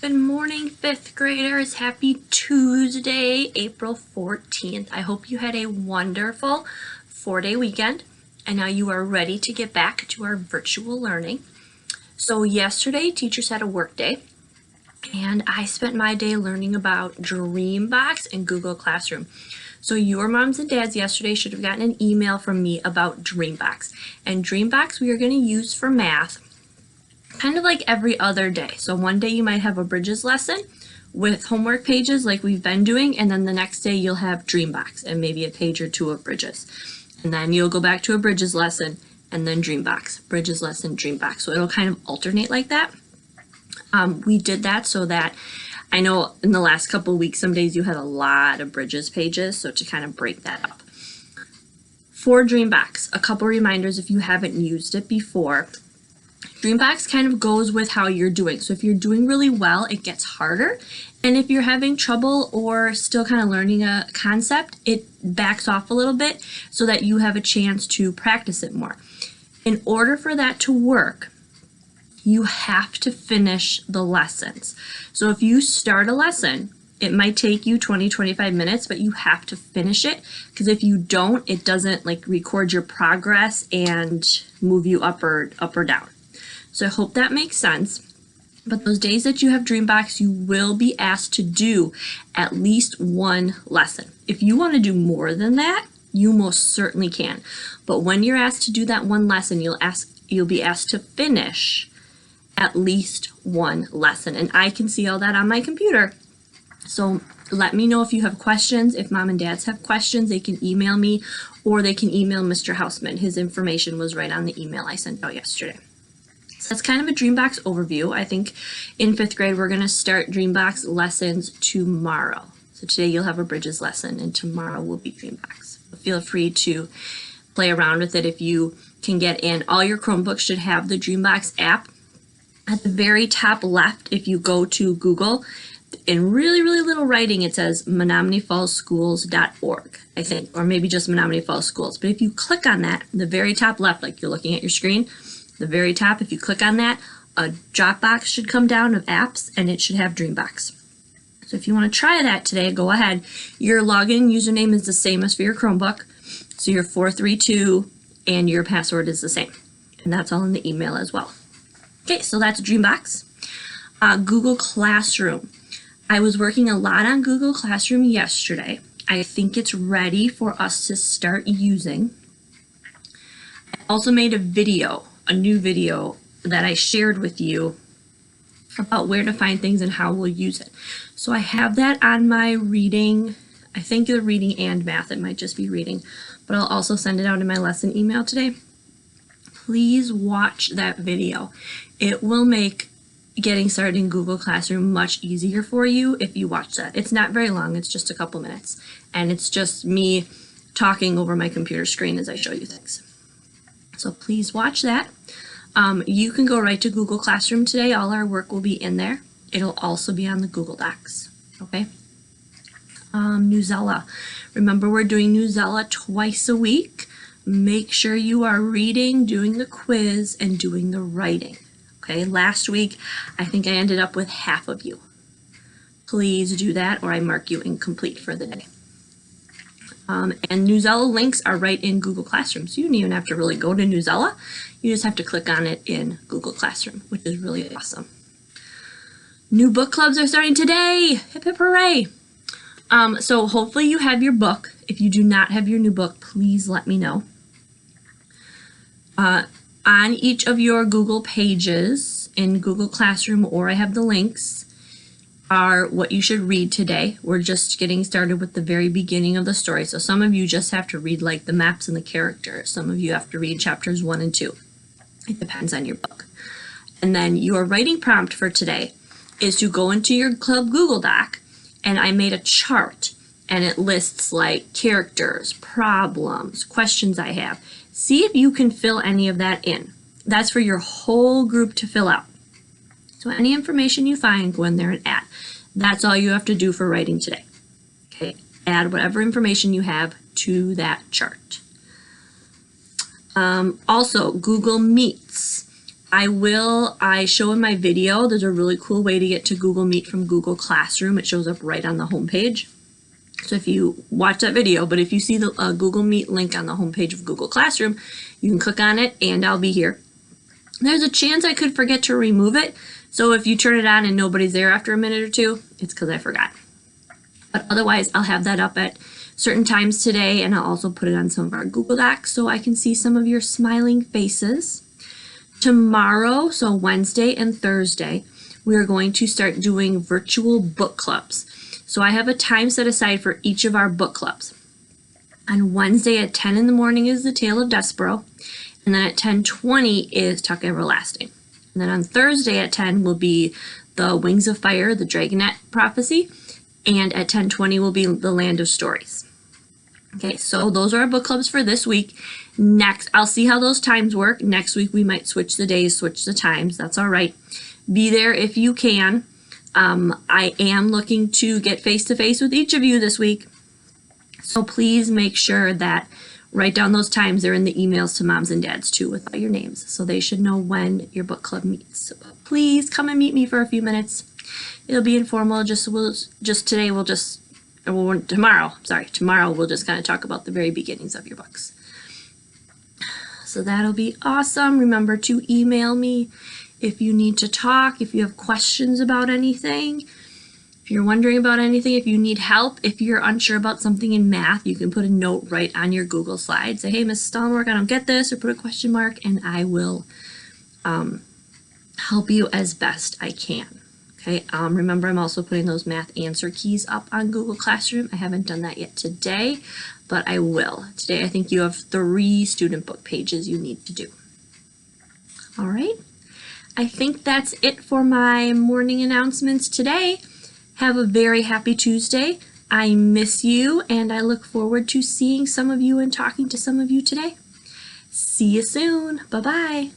Good morning, 5th graders. Happy Tuesday, April 14th. I hope you had a wonderful 4-day weekend and now you are ready to get back to our virtual learning. So yesterday, teachers had a work day and I spent my day learning about Dreambox and Google Classroom. So your moms and dads yesterday should have gotten an email from me about Dreambox. And Dreambox we are going to use for math kind of like every other day. So one day you might have a Bridges lesson with homework pages like we've been doing, and then the next day you'll have Dreambox and maybe a page or two of Bridges. And then you'll go back to a Bridges lesson and then Dreambox, Bridges lesson, Dreambox. So it'll kind of alternate like that. We did that so that I know in the last couple of weeks, some days you had a lot of Bridges pages, so to kind of break that up. For Dreambox, a couple reminders if you haven't used it before. Dreambox kind of goes with how you're doing. So if you're doing really well, it gets harder. And if you're having trouble or still kind of learning a concept, it backs off a little bit so that you have a chance to practice it more. In order for that to work, you have to finish the lessons. So if you start a lesson, it might take you 20-25 minutes, but you have to finish it, because if you don't, it doesn't like record your progress and move you up or down. So I hope that makes sense. But those days that you have Dreambox, you will be asked to do at least one lesson. If you want to do more than that, you most certainly can. But when you're asked to do that one lesson, you'll be asked to finish at least one lesson. And I can see all that on my computer. So let me know if you have questions. If mom and dads have questions, they can email me or they can email Mr. Hausman. His information was right on the email I sent out yesterday. So that's kind of a Dreambox overview. I think in 5th grade, we're going to start Dreambox lessons tomorrow. So today you'll have a Bridges lesson and tomorrow will be Dreambox. Feel free to play around with it if you can get in. All your Chromebooks should have the Dreambox app. At the very top left, if you go to Google, in really, really little writing, it says menomintyfallsschools.org, I think, or maybe just Menominty Falls Schools. But if you click on that, the very top left, like you're looking at your screen, the very top, if you click on that, a drop box should come down of apps and it should have Dreambox. So if you want to try that today, go ahead. Your login username is the same as for your Chromebook. So your 432 and your password is the same. And that's all in the email as well. Okay, so that's Dreambox. Google Classroom. I was working a lot on Google Classroom yesterday. I think it's ready for us to start using. I also made a new video that I shared with you about where to find things and how we'll use it. So I have that on my reading, I think the reading and math, it might just be reading, but I'll also send it out in my lesson email today. Please watch that video. It will make getting started in Google Classroom much easier for you if you watch that. It's not very long, it's just a couple minutes, and it's just me talking over my computer screen as I show you things. So please watch that. You can go right to Google Classroom today. All our work will be in there. It'll also be on the Google Docs, okay? Newsela. Remember, we're doing Newsela twice a week. Make sure you are reading, doing the quiz, and doing the writing, okay? Last week, I think I ended up with half of you. Please do that or I mark you incomplete for the day. And Newsela links are right in Google Classroom, so you don't even have to really go to Newsela. You just have to click on it in Google Classroom, which is really awesome. New book clubs are starting today. Hip hip hooray! So hopefully you have your book. If you do not have your new book, please let me know. On each of your Google pages in Google Classroom, or I have the links, are what you should read today. We're just getting started with the very beginning of the story. So some of you just have to read like the maps and the characters. Some of you have to read chapters 1 and 2. It depends on your book. And then your writing prompt for today is to go into your club Google Doc, and I made a chart and it lists like characters, problems, questions I have. See if you can fill any of that in. That's for your whole group to fill out. So any information you find, go in there and add. That's all you have to do for writing today. Okay, add whatever information you have to that chart. Also, Google Meets. I show in my video, there's a really cool way to get to Google Meet from Google Classroom. It shows up right on the homepage. So if you watch that video, but if you see the Google Meet link on the homepage of Google Classroom, you can click on it and I'll be here. There's a chance I could forget to remove it. So if you turn it on and nobody's there after a minute or two, it's because I forgot. But otherwise, I'll have that up at certain times today, and I'll also put it on some of our Google Docs so I can see some of your smiling faces. Tomorrow, so Wednesday and Thursday, we are going to start doing virtual book clubs. So I have a time set aside for each of our book clubs. On Wednesday at 10 in the morning is The Tale of Despereaux, and then at 10:20 is Tuck Everlasting. And then on Thursday at 10 will be The Wings of Fire, the Dragonette Prophecy, and at 10:20 will be The Land of Stories. Okay, so those are our book clubs for this week. Next, I'll see how those times work. Next week we might switch the days, switch the times. That's all right. Be there if you can. I am looking to get face-to-face with each of you this week. So please make sure that write down those times. They're in the emails to moms and dads too with all your names. So they should know when your book club meets. So please come and meet me for a few minutes. It'll be informal. Tomorrow we'll just kind of talk about the very beginnings of your books. So that'll be awesome. Remember to email me if you need to talk, if you have questions about anything, if you're wondering about anything, if you need help, if you're unsure about something in math, you can put a note right on your Google slide. Say, hey, Mrs. Stellenberg, I don't get this, or put a question mark, and I will help you as best I can. Okay, remember I'm also putting those math answer keys up on Google Classroom. I haven't done that yet today, but I will. Today I think you have 3 student book pages you need to do. All right, I think that's it for my morning announcements today. Have a very happy Tuesday. I miss you, and I look forward to seeing some of you and talking to some of you today. See you soon. Bye-bye.